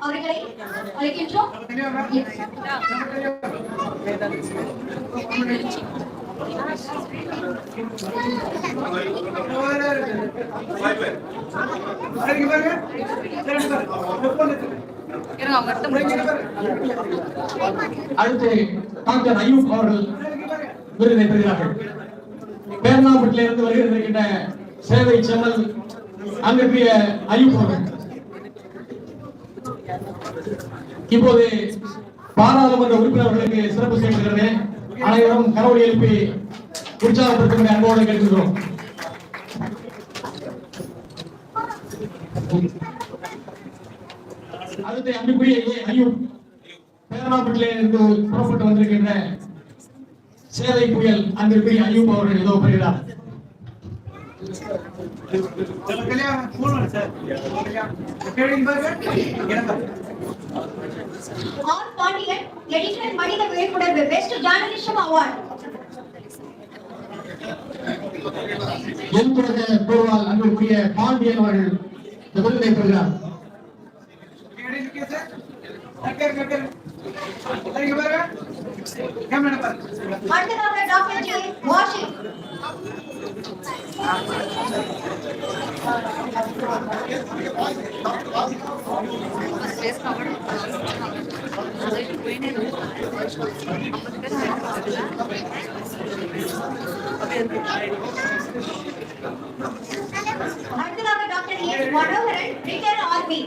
அவர்களை அழைக்கின்றோம். அடுத்து டாக்டர் அய்யூப் அவர்கள் விருதை பெறுகிறார்கள். பேர்னாம்பட்டில் இருந்து வருகின்ற சேவை செம்மல் அங்கிருக்கிய அய்யூப் அவர்கள். இப்போது பாராளுமன்ற உறுப்பினர்களுக்கு சிறப்பு சேர்க்கிறது. அனைவரும் கரவொலி எழுப்பி உற்சாகப்படுத்தும் அன்போடு கேட்கிறோம். அடுத்து அன்புக்குரிய அய்யூப் பேரனாம்பட்டிலே இருந்து புறப்பட்டு வந்திருக்கின்ற சேவை புயல் அன்பிற்குரிய அய்யூப் அவர்கள் ஏதோ பெறுகிறார். ஆர் பாண்டியன் எடிட்டர் மனித விழிப்புணர்வு பெஸ்ட் ஜர்னலிசம் அவார்ட். என்பது பொருளால் அன்புக்குரிய பாண்டியன் அவர்கள் இந்த விருதை பெறுகிறார். அடுத்ததாக டாக்டர் ஜே வாஷி. அடுத்ததாக doctor A Manoharan retired army.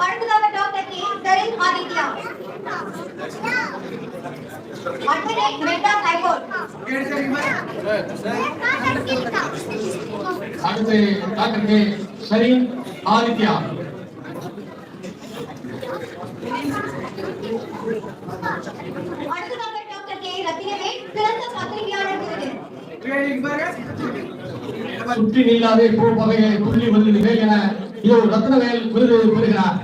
அடுத்ததாக doctor K Tharin Aditya advocate Madras high court. அடுத்து டாக்டர் கே தரின் ஆதித்யா. அடுத்ததாக டாக்டர் கே ரத்தினவேல் சிறந்த பத்திரிகையாளர் விருது. சுற்றி நீளாதே பூ பகையை துள்ளி வந்து என ரத்னவேல் விருது பெறுகிறார்.